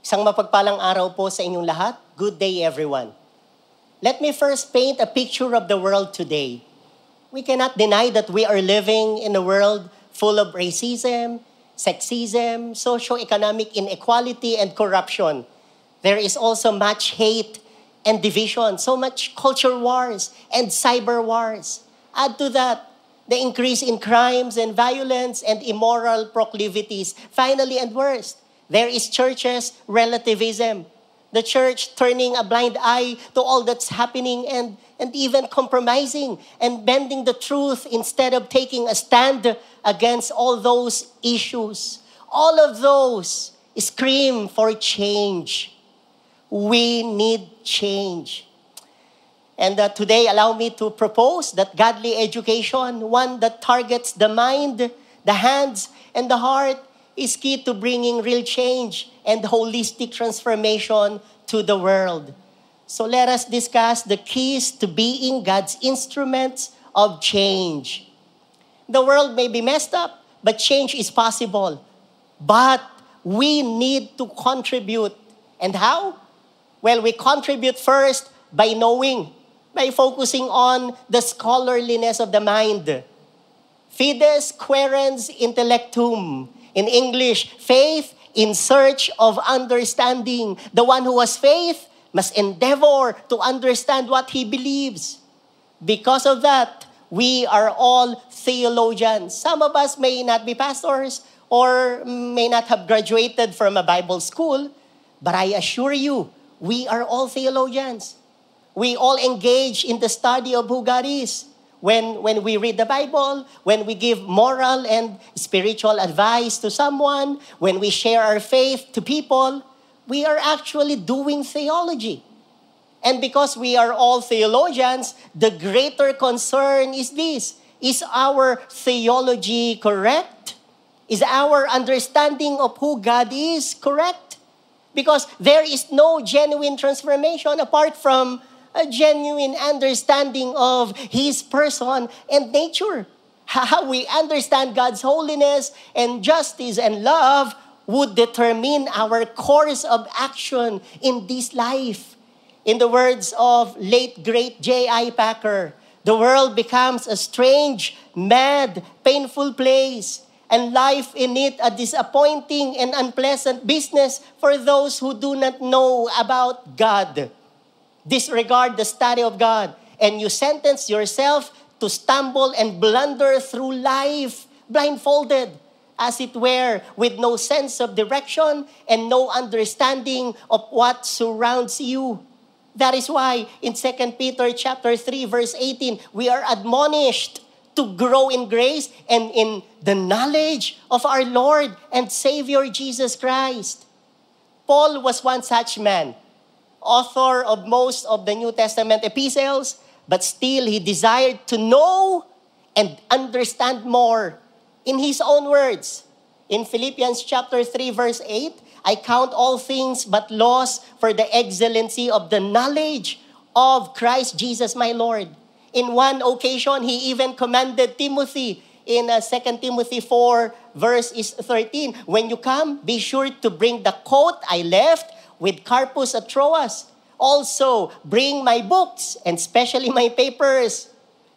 Isang mapagpalang araw po sa inyong lahat. Good day, everyone. Let me first paint a picture of the world today. We cannot deny that we are living in a world full of racism, sexism, socio-economic inequality, and corruption. There is also much hate and division, so much culture wars and cyber wars. Add to that, the increase in crimes and violence and immoral proclivities. Finally, and worst, there is church's relativism. The church turning a blind eye to all that's happening and even compromising and bending the truth instead of taking a stand against all those issues. All of those scream for change. We need change. And today, allow me to propose that godly education, one that targets the mind, the hands, and the heart, is key to bringing real change and holistic transformation to the world. So let us discuss the keys to being God's instruments of change. The world may be messed up, but change is possible. But we need to contribute. And how? Well, we contribute first by knowing, by focusing on the scholarliness of the mind. Fides quaerens intellectum. In English, faith in search of understanding. The one who has faith must endeavor to understand what he believes. Because of that, we are all theologians. Some of us may not be pastors or may not have graduated from a Bible school, but I assure you, we are all theologians. We all engage in the study of who God is. When we read the Bible, when we give moral and spiritual advice to someone, when we share our faith to people, we are actually doing theology. And because we are all theologians, the greater concern is this. Is our theology correct? Is our understanding of who God is correct? Because there is no genuine transformation apart from a genuine understanding of His person and nature. How we understand God's holiness and justice and love would determine our course of action in this life. In the words of late great J.I. Packer, the world becomes a strange, mad, painful place, and life in it a disappointing and unpleasant business for those who do not know about God. Disregard the study of God, and you sentence yourself to stumble and blunder through life, blindfolded, as it were, with no sense of direction and no understanding of what surrounds you. That is why in 2 Peter chapter 3, verse 18, we are admonished to grow in grace and in the knowledge of our Lord and Savior Jesus Christ. Paul was one such man, author of most of the New Testament epistles, but still he desired to know and understand more. In his own words, in Philippians chapter 3, verse 8, I count all things but loss for the excellency of the knowledge of Christ Jesus my Lord. In one occasion, he even commanded Timothy in 2 Timothy 4, verse 13, when you come, be sure to bring the coat I left with Carpus at Troas. Also, bring my books and especially my papers.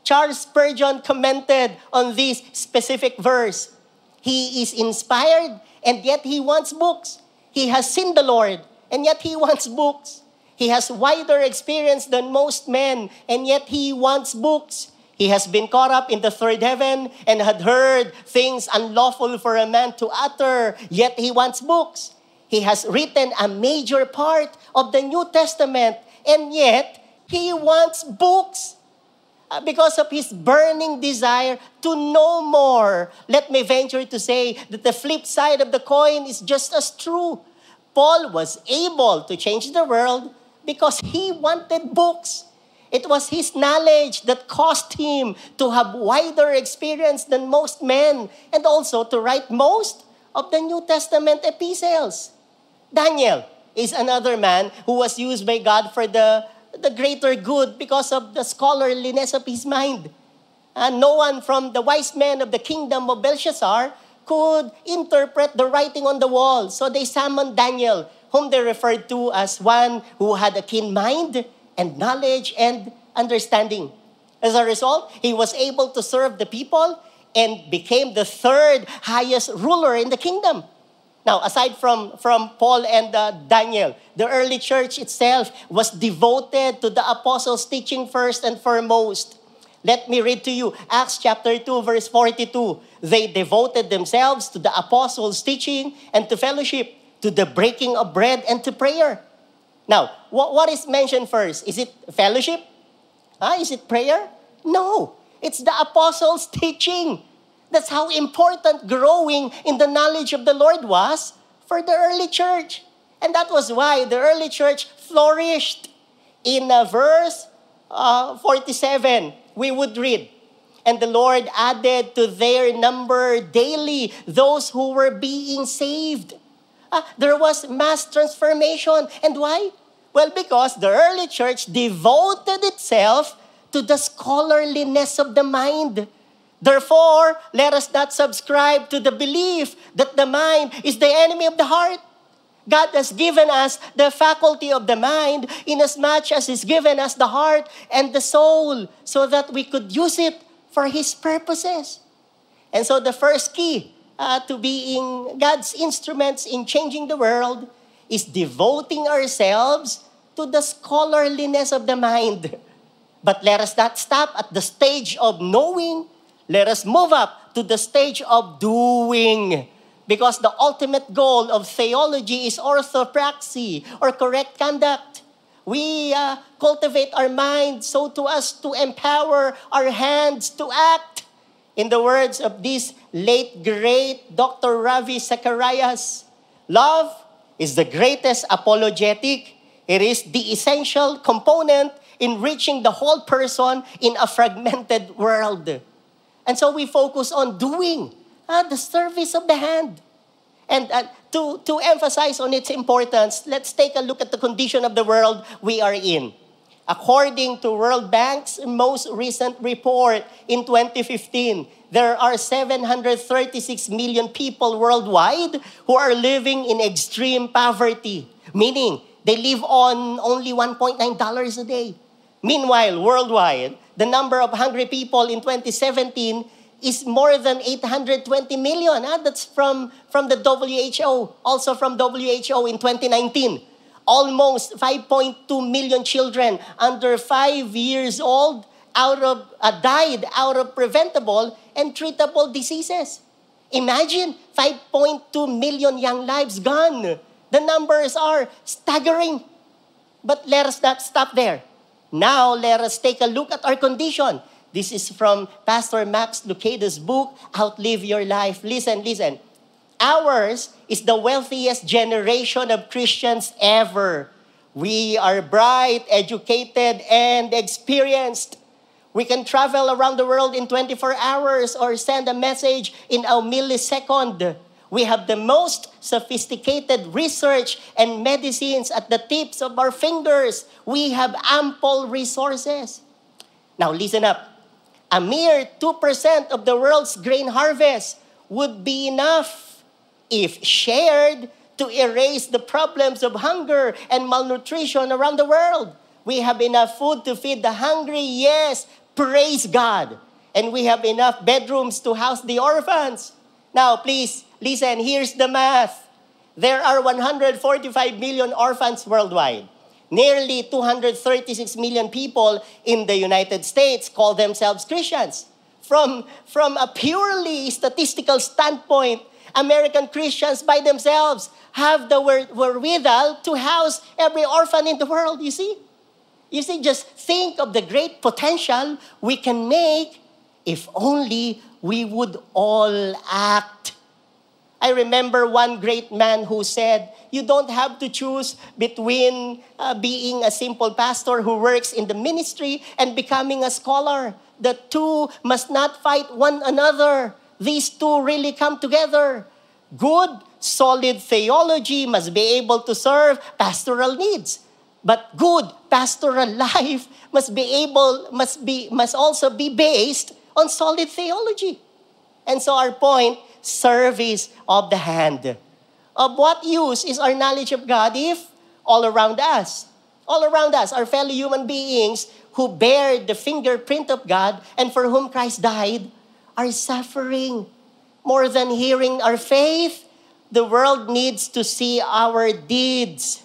Charles Spurgeon commented on this specific verse. He is inspired and yet he wants books. He has seen the Lord and yet he wants books. He has wider experience than most men and yet he wants books. He has been caught up in the third heaven and had heard things unlawful for a man to utter, yet he wants books. He has written a major part of the New Testament, and yet he wants books because of his burning desire to know more. Let me venture to say that the flip side of the coin is just as true. Paul was able to change the world because he wanted books. It was his knowledge that caused him to have wider experience than most men and also to write most of the New Testament epistles. Daniel is another man who was used by God for the greater good because of the scholarliness of his mind. No one from the wise men of the kingdom of Belshazzar could interpret the writing on the wall. So they summoned Daniel, whom they referred to as one who had a keen mind and knowledge and understanding. As a result, he was able to serve the people and became the third highest ruler in the kingdom. Now, aside from Paul and Daniel, the early church itself was devoted to the apostles' teaching first and foremost. Let me read to you Acts chapter 2, verse 42. They devoted themselves to the apostles' teaching and to fellowship, to the breaking of bread and to prayer. Now, what is mentioned first? Is it fellowship? Is it prayer? No, it's the apostles' teaching. That's how important growing in the knowledge of the Lord was for the early church. And that was why the early church flourished. In verse 47, we would read, "And the Lord added to their number daily those who were being saved." There was mass transformation. And why? Well, because the early church devoted itself to the scholarliness of the mind. Therefore, let us not subscribe to the belief that the mind is the enemy of the heart. God has given us the faculty of the mind inasmuch as He's given us the heart and the soul so that we could use it for His purposes. And so the first key to being God's instruments in changing the world is devoting ourselves to the scholarliness of the mind. But let us not stop at the stage of knowing. Let us move up to the stage of doing. Because the ultimate goal of theology is orthopraxy, or correct conduct. We cultivate our minds so to us to empower our hands to act. In the words of this late great Dr. Ravi Zacharias, love is the greatest apologetic. It is the essential component in reaching the whole person in a fragmented world. And so we focus on doing, the service of the hand. And to emphasize on its importance, let's take a look at the condition of the world we are in. According to World Bank's most recent report in 2015, there are 736 million people worldwide who are living in extreme poverty, meaning they live on only $1.9 a day. Meanwhile, worldwide, the number of hungry people in 2017 is more than 820 million. That's from the WHO, also from WHO in 2019. Almost 5.2 million children under 5 years old died out of preventable and treatable diseases. Imagine 5.2 million young lives gone. The numbers are staggering. But let us not stop there. Now, let us take a look at our condition. This is from Pastor Max Lucado's book, Outlive Your Life. Listen. Ours is the wealthiest generation of Christians ever. We are bright, educated, and experienced. We can travel around the world in 24 hours or send a message in a millisecond. We have the most sophisticated research and medicines at the tips of our fingers. We have ample resources. Now listen up. A mere 2% of the world's grain harvest would be enough if shared to erase the problems of hunger and malnutrition around the world. We have enough food to feed the hungry, yes, praise God. And we have enough bedrooms to house the orphans. Now, please, listen, here's the math. There are 145 million orphans worldwide. Nearly 236 million people in the United States call themselves Christians. From a purely statistical standpoint, American Christians by themselves have the wherewithal to house every orphan in the world, you see? You see, just think of the great potential we can make if only we would all act. I remember one great man who said, you don't have to choose between being a simple pastor who works in the ministry and becoming a scholar. The two must not fight one another. These two really come together. Good, solid theology must be able to serve pastoral needs. But good pastoral life must also be based on solid theology. And so our point, service of the hand. Of what use is our knowledge of God if all around us, our fellow human beings who bear the fingerprint of God and for whom Christ died are suffering? More than hearing our faith, the world needs to see our deeds.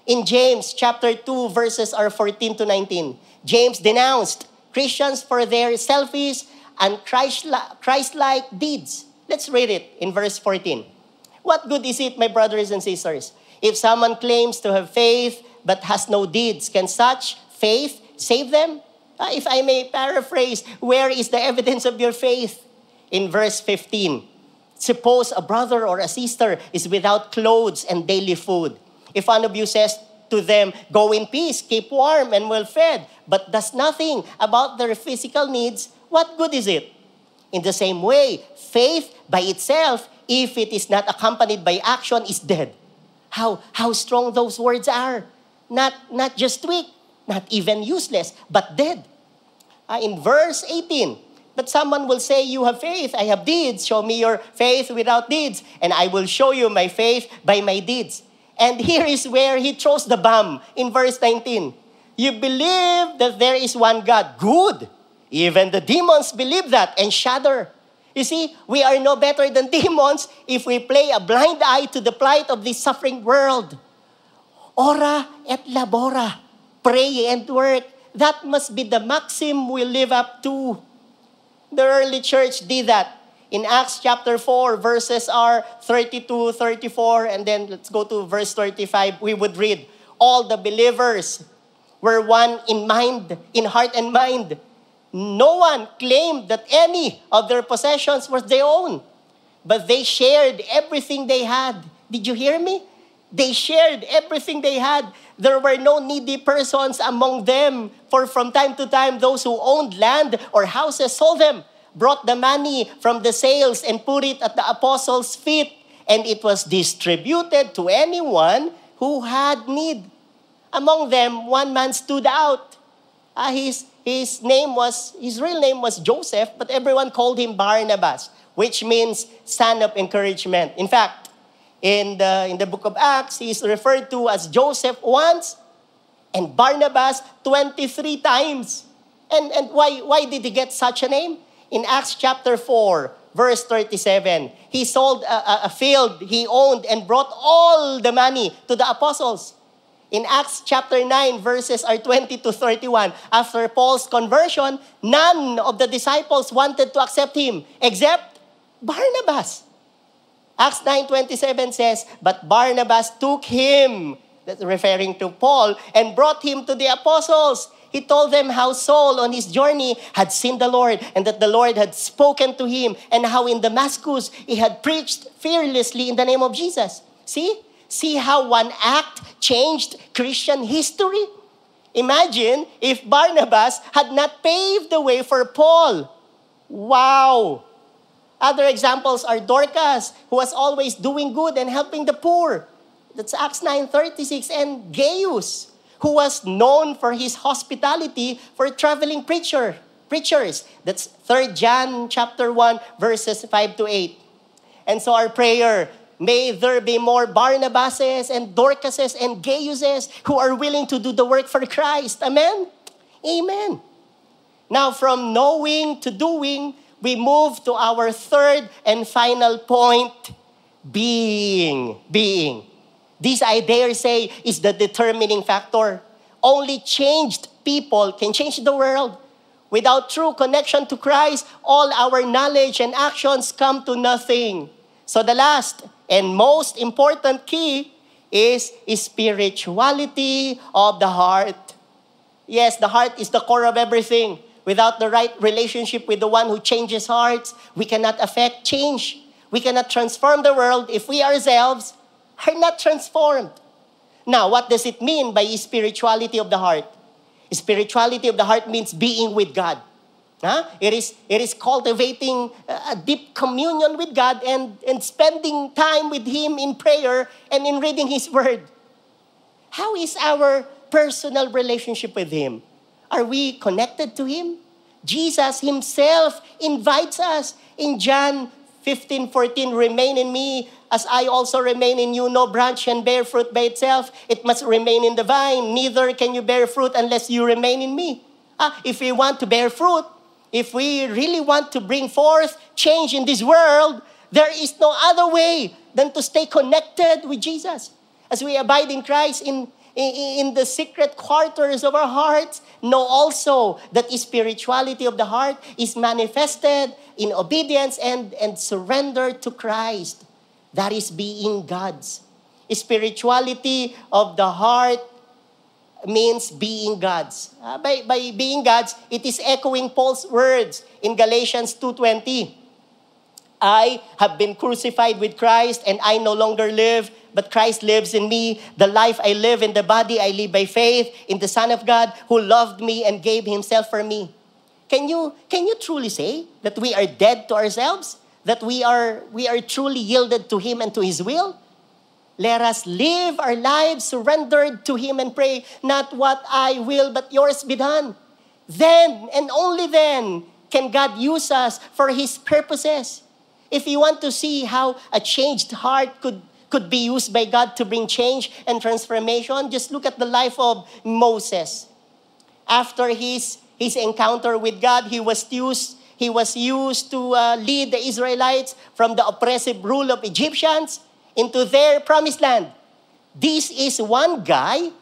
In James chapter 2, verses are 14 to 19, James denounced Christians for their selfish and Christ-like deeds. Let's read it in verse 14. What good is it, my brothers and sisters, if someone claims to have faith but has no deeds? Can such faith save them? If I may paraphrase, where is the evidence of your faith? In verse 15, suppose a brother or a sister is without clothes and daily food. If one of you says to them, go in peace, keep warm and well fed, but does nothing about their physical needs, what good is it? In the same way, faith by itself, if it is not accompanied by action, is dead. How strong those words are. Not just weak, not even useless, but dead. In verse 18, but someone will say, you have faith, I have deeds. Show me your faith without deeds, and I will show you my faith by my deeds. And here is where he throws the bomb in verse 19. You believe that there is one God. Good. Even the demons believe that and shudder. You see, we are no better than demons if we play a blind eye to the plight of this suffering world. Ora et labora. Pray and work. That must be the maxim we live up to. The early church did that. In Acts chapter 4, verses are 32, 34, and then let's go to verse 35. We would read, all the believers were one in mind, in heart and mind. No one claimed that any of their possessions was their own, but they shared everything they had. Did you hear me? They shared everything they had. There were no needy persons among them, for from time to time, those who owned land or houses sold them, brought the money from the sales and put it at the apostles' feet, and it was distributed to anyone who had need. Among them, one man stood out. His real name was Joseph, but everyone called him Barnabas, which means son of encouragement. In fact, in the book of Acts, he is referred to as Joseph once and Barnabas 23 times. And why did he get such a name? In Acts chapter 4, verse 37, he sold a field he owned and brought all the money to the apostles. In Acts chapter 9, verses are 20 to 31, after Paul's conversion, none of the disciples wanted to accept him except Barnabas. Acts 9:27 says, but Barnabas took him, that's referring to Paul, and brought him to the apostles. He told them how Saul on his journey had seen the Lord and that the Lord had spoken to him and how in Damascus he had preached fearlessly in the name of Jesus. See how one act changed Christian history? Imagine if Barnabas had not paved the way for Paul. Wow! Other examples are Dorcas, who was always doing good and helping the poor. That's Acts 9:36. And Gaius, who was known for his hospitality for traveling preachers. That's 3 John chapter 1, verses 5 to 8. And so our prayer, may there be more Barnabases and Dorcases and Gaiuses who are willing to do the work for Christ. Amen? Amen. Now, from knowing to doing, we move to our third and final point, being. This, I dare say, is the determining factor. Only changed people can change the world. Without true connection to Christ, all our knowledge and actions come to nothing. So the last and most important key is spirituality of the heart. Yes, the heart is the core of everything. Without the right relationship with the one who changes hearts, we cannot affect change. We cannot transform the world if we ourselves are not transformed. Now, what does it mean by spirituality of the heart? Spirituality of the heart means being with God. It is cultivating a deep communion with God and spending time with Him in prayer and in reading His Word. How is our personal relationship with Him? Are we connected to Him? Jesus Himself invites us in John 15:14, remain in me as I also remain in you. No branch can bear fruit by itself. It must remain in the vine. Neither can you bear fruit unless you remain in me. If we want to bear fruit, if we really want to bring forth change in this world, there is no other way than to stay connected with Jesus. As we abide in Christ in the secret quarters of our hearts, know also that spirituality of the heart is manifested in obedience and surrender to Christ. That is being God's. Spirituality of the heart means being God's. By being God's, it is echoing Paul's words in Galatians 2:20. I have been crucified with Christ, and I no longer live, but Christ lives in me. The life I live in the body, I live by faith in the Son of God who loved me and gave himself for me. Can you truly say that we are dead to ourselves? That we are truly yielded to him and to his will? Let us live our lives surrendered to him and pray, not what I will, but yours be done. Then, and only then, can God use us for his purposes. If you want to see how a changed heart could be used by God to bring change and transformation, just look at the life of Moses. After his encounter with God, he was used to lead the Israelites from the oppressive rule of Egyptians into their promised land. This is one guy,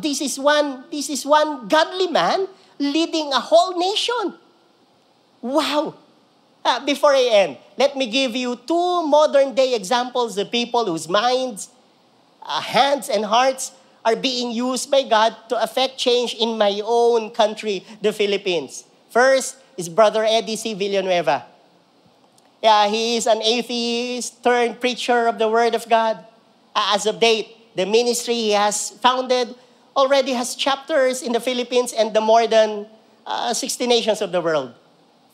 this is one godly man leading a whole nation. Wow! Before I end, let me give you two modern-day examples of people whose minds, hands, and hearts are being used by God to affect change in my own country, the Philippines. First is Brother Eddie C. Villanueva. He is an atheist turned preacher of the Word of God. As of date, the ministry he has founded already has chapters in the Philippines and the more than 60 nations of the world.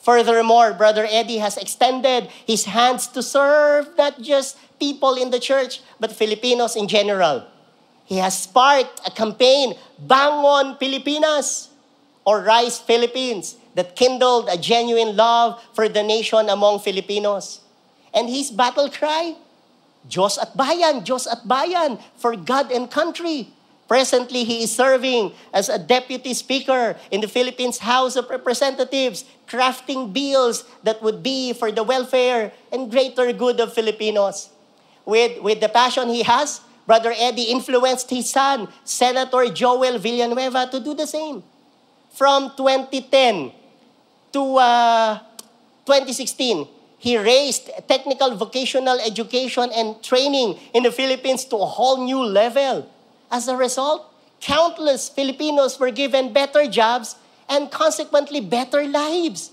Furthermore, Brother Eddie has extended his hands to serve not just people in the church, but Filipinos in general. He has sparked a campaign, Bangon Pilipinas, or Rise Philippines, that kindled a genuine love for the nation among Filipinos. And his battle cry, Diyos at Bayan, for God and country. Presently, he is serving as a deputy speaker in the Philippines House of Representatives, crafting bills that would be for the welfare and greater good of Filipinos. With the passion he has, Brother Eddie influenced his son, Senator Joel Villanueva, to do the same. From 2010 to 2016, he raised technical vocational education and training in the Philippines to a whole new level. As a result, countless Filipinos were given better jobs and consequently better lives.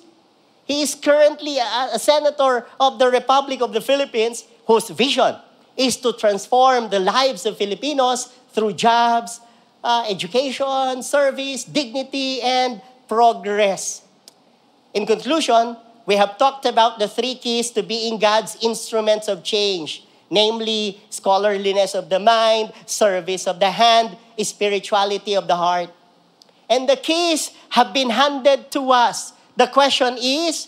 He is currently a senator of the Republic of the Philippines whose vision is to transform the lives of Filipinos through jobs, education, service, dignity, and progress. In conclusion, we have talked about the three keys to being God's instruments of change, namely scholarliness of the mind, service of the hand, spirituality of the heart. And the keys have been handed to us. The question is,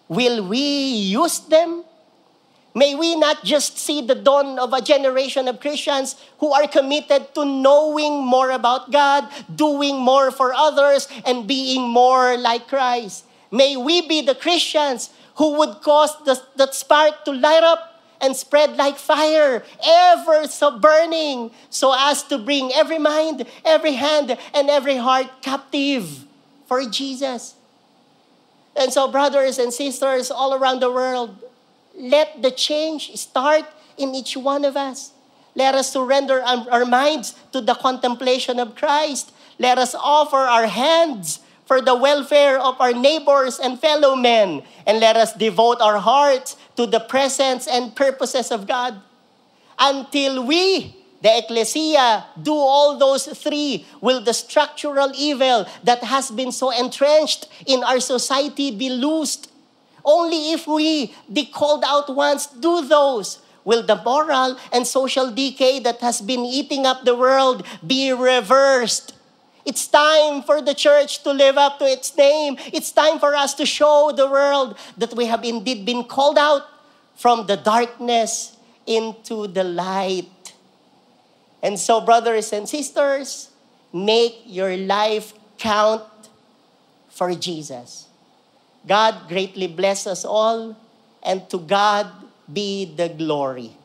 will we use them? May we not just see the dawn of a generation of Christians who are committed to knowing more about God, doing more for others, and being more like Christ. May we be the Christians who would cause that spark to light up and spread like fire, ever so burning, so as to bring every mind, every hand, and every heart captive for Jesus. And so, brothers and sisters all around the world, let the change start in each one of us. Let us surrender our minds to the contemplation of Christ. Let us offer our hands for the welfare of our neighbors and fellow men. And let us devote our hearts to the presence and purposes of God. Until we, the ecclesia, do all those three, will the structural evil that has been so entrenched in our society be loosed. Only if we, the called out ones, do those, will the moral and social decay that has been eating up the world be reversed. It's time for the church to live up to its name. It's time for us to show the world that we have indeed been called out from the darkness into the light. And so, brothers and sisters, make your life count for Jesus. God greatly bless us all, and to God be the glory.